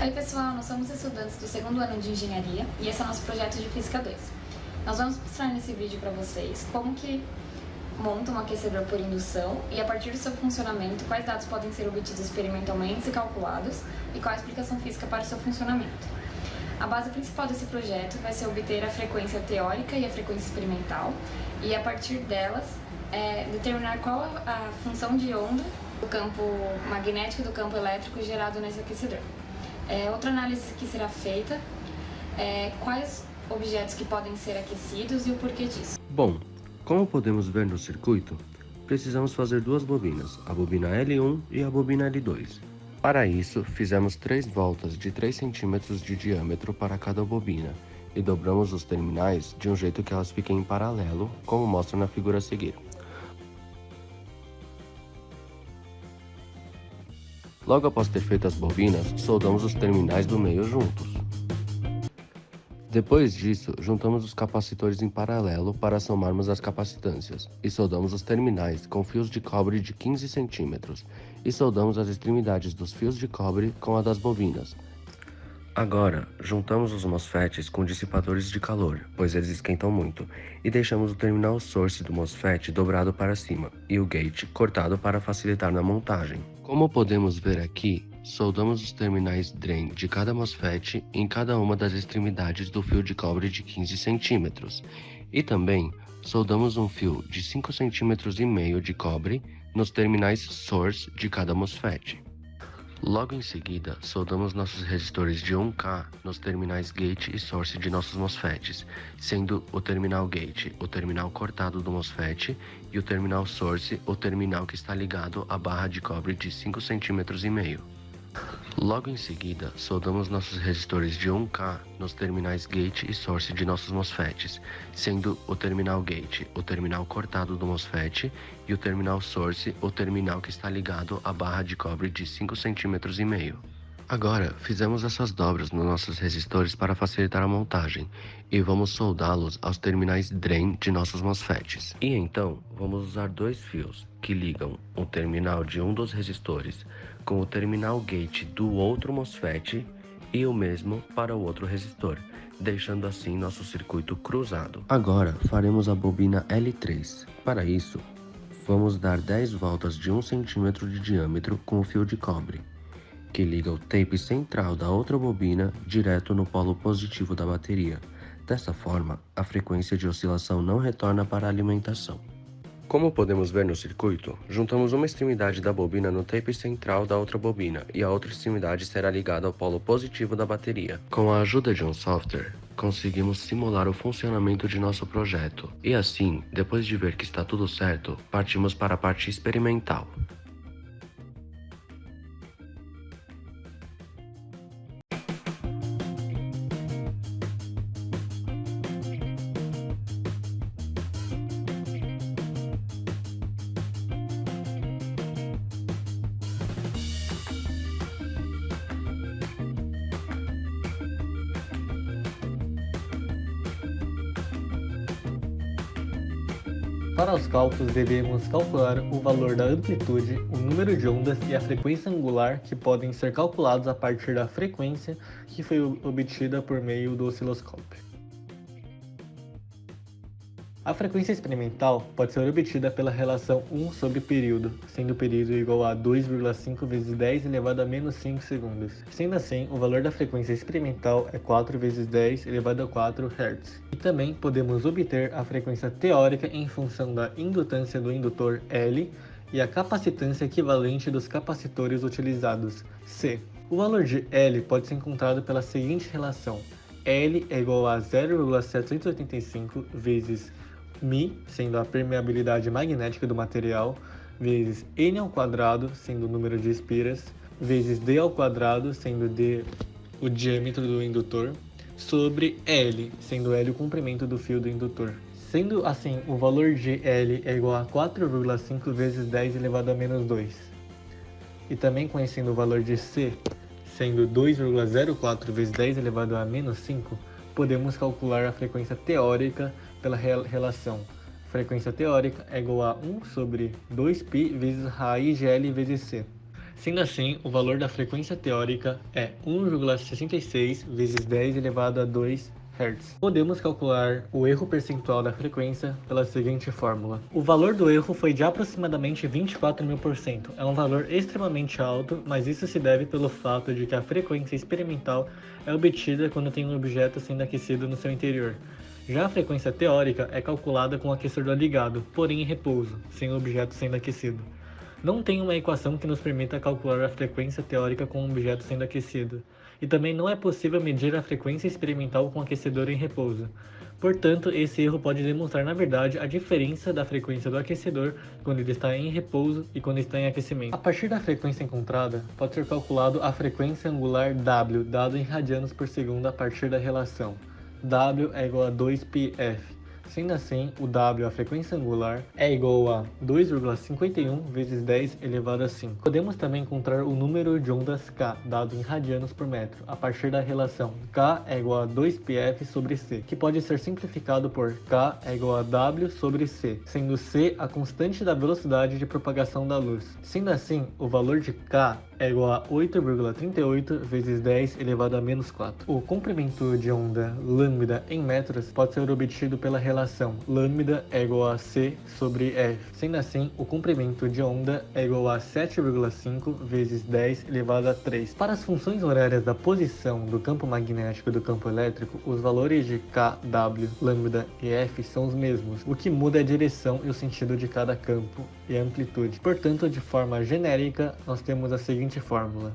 Oi pessoal, nós somos estudantes do segundo ano de Engenharia e esse é o nosso projeto de Física 2. Nós vamos mostrar nesse vídeo para vocês como que monta um aquecedor por indução e a partir do seu funcionamento, quais dados podem ser obtidos experimentalmente e calculados e qual a explicação física para o seu funcionamento. A base principal desse projeto vai ser obter a frequência teórica e a frequência experimental e a partir delas determinar qual a função de onda do campo magnético e do campo elétrico gerado nesse aquecedor. Outra análise que será feita é quais objetos que podem ser aquecidos e o porquê disso. Bom, como podemos ver no circuito, precisamos fazer duas bobinas, a bobina L1 e a bobina L2. Para isso, fizemos 3 voltas de 3 cm de diâmetro para cada bobina e dobramos os terminais de um jeito que elas fiquem em paralelo, como mostra na figura a seguir. Logo após ter feito as bobinas, soldamos os terminais do meio juntos. Depois disso, juntamos os capacitores em paralelo para somarmos as capacitâncias e soldamos os terminais com fios de cobre de 15 cm e soldamos as extremidades dos fios de cobre com a das bobinas. Agora, juntamos os MOSFETs com dissipadores de calor, pois eles esquentam muito, e deixamos o terminal source do MOSFET dobrado para cima e o gate cortado para facilitar na montagem. Como podemos ver aqui, soldamos os terminais drain de cada MOSFET em cada uma das extremidades do fio de cobre de 15 cm e também soldamos um fio de 5,5 cm de cobre nos terminais source de cada MOSFET. Logo em seguida, soldamos nossos resistores de 1K nos terminais gate e source de nossos MOSFETs, sendo o terminal gate o terminal cortado do MOSFET e o terminal source o terminal que está ligado à barra de cobre de 5,5 cm. Logo em seguida, soldamos nossos resistores de 1K nos terminais gate e source de nossos MOSFETs, sendo o terminal gate o terminal cortado do MOSFET e o terminal source o terminal que está ligado à barra de cobre de 5,5 cm. Agora, fizemos essas dobras nos nossos resistores para facilitar a montagem e vamos soldá-los aos terminais drain de nossos MOSFETs. E então, vamos usar 2 fios que ligam o terminal de um dos resistores com o terminal gate do outro MOSFET e o mesmo para o outro resistor, deixando assim nosso circuito cruzado. Agora, faremos a bobina L3. Para isso, vamos dar 10 voltas de 1 cm de diâmetro com o fio de cobre, que liga o tape central da outra bobina direto no polo positivo da bateria. Dessa forma, a frequência de oscilação não retorna para a alimentação. Como podemos ver no circuito, juntamos uma extremidade da bobina no tape central da outra bobina e a outra extremidade será ligada ao polo positivo da bateria. Com a ajuda de um software, conseguimos simular o funcionamento de nosso projeto. E assim, depois de ver que está tudo certo, partimos para a parte experimental. Para os cálculos, devemos calcular o valor da amplitude, o número de ondas e a frequência angular que podem ser calculados a partir da frequência que foi obtida por meio do osciloscópio. A frequência experimental pode ser obtida pela relação 1 sobre período, sendo o período igual a 2,5 vezes 10 elevado a menos 5 segundos. Sendo assim, o valor da frequência experimental é 4 vezes 10 elevado a 4 Hz. E também podemos obter a frequência teórica em função da indutância do indutor L e a capacitância equivalente dos capacitores utilizados, C. O valor de L pode ser encontrado pela seguinte relação: L é igual a 0,785 vezes μ, sendo a permeabilidade magnética do material, vezes N ao quadrado, sendo o número de espiras, vezes D ao quadrado, sendo D o diâmetro do indutor, sobre L, sendo L o comprimento do fio do indutor. Sendo assim, o valor de L é igual a 4,5 vezes 10 elevado a menos 2. E também conhecendo o valor de C, sendo 2,04 vezes 10 elevado a menos 5, podemos calcular a frequência teórica pela relação frequência teórica é igual a 1 sobre 2π vezes raiz de L vezes C. Sendo assim, o valor da frequência teórica é 1,66 vezes 10 elevado a 2 Hz. Podemos calcular o erro percentual da frequência pela seguinte fórmula. O valor do erro foi de aproximadamente 24.000%. É um valor extremamente alto, mas isso se deve pelo fato de que a frequência experimental é obtida quando tem um objeto sendo aquecido no seu interior. Já a frequência teórica é calculada com o aquecedor ligado, porém em repouso, sem o objeto sendo aquecido. Não tem uma equação que nos permita calcular a frequência teórica com um objeto sendo aquecido, e também não é possível medir a frequência experimental com aquecedor em repouso. Portanto, esse erro pode demonstrar na verdade a diferença da frequência do aquecedor quando ele está em repouso e quando está em aquecimento. A partir da frequência encontrada, pode ser calculado a frequência angular W, dado em radianos por segundo a partir da relação W é igual a 2πf. Sendo assim, o W, a frequência angular, é igual a 2,51 vezes 10 elevado a 5. Podemos também encontrar o número de ondas K, dado em radianos por metro, a partir da relação K é igual a 2πf sobre C, que pode ser simplificado por K é igual a W sobre C, sendo C a constante da velocidade de propagação da luz. Sendo assim, o valor de K é igual a 8,38 vezes 10 elevado a menos 4. O comprimento de onda lambda em metros pode ser obtido pela relação lambda é igual a C sobre F. Sendo assim, o comprimento de onda é igual a 7,5 vezes 10 elevado a 3. Para as funções horárias da posição do campo magnético e do campo elétrico, os valores de K, W, lambda e F são os mesmos. O que muda é a direção e o sentido de cada campo e a amplitude. Portanto, de forma genérica, nós temos a seguinte fórmula.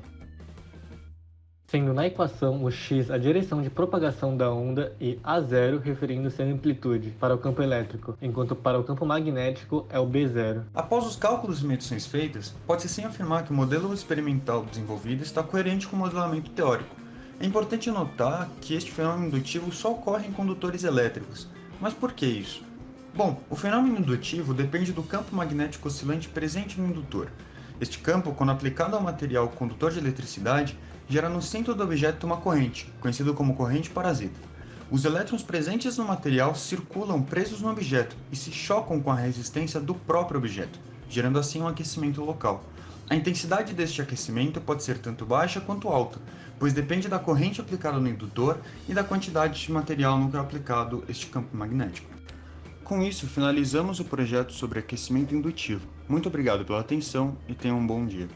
Sendo na equação o x a direção de propagação da onda e A0 referindo-se à amplitude para o campo elétrico, enquanto para o campo magnético é o B0. Após os cálculos e medições feitas, pode-se sim afirmar que o modelo experimental desenvolvido está coerente com o modelamento teórico. É importante notar que este fenômeno indutivo só ocorre em condutores elétricos. Mas por que isso? Bom, o fenômeno indutivo depende do campo magnético oscilante presente no indutor. Este campo, quando aplicado ao material condutor de eletricidade, gera no centro do objeto uma corrente, conhecida como corrente parasita. Os elétrons presentes no material circulam presos no objeto e se chocam com a resistência do próprio objeto, gerando assim um aquecimento local. A intensidade deste aquecimento pode ser tanto baixa quanto alta, pois depende da corrente aplicada no indutor e da quantidade de material no que é aplicado este campo magnético. Com isso, finalizamos o projeto sobre aquecimento indutivo. Muito obrigado pela atenção e tenham um bom dia.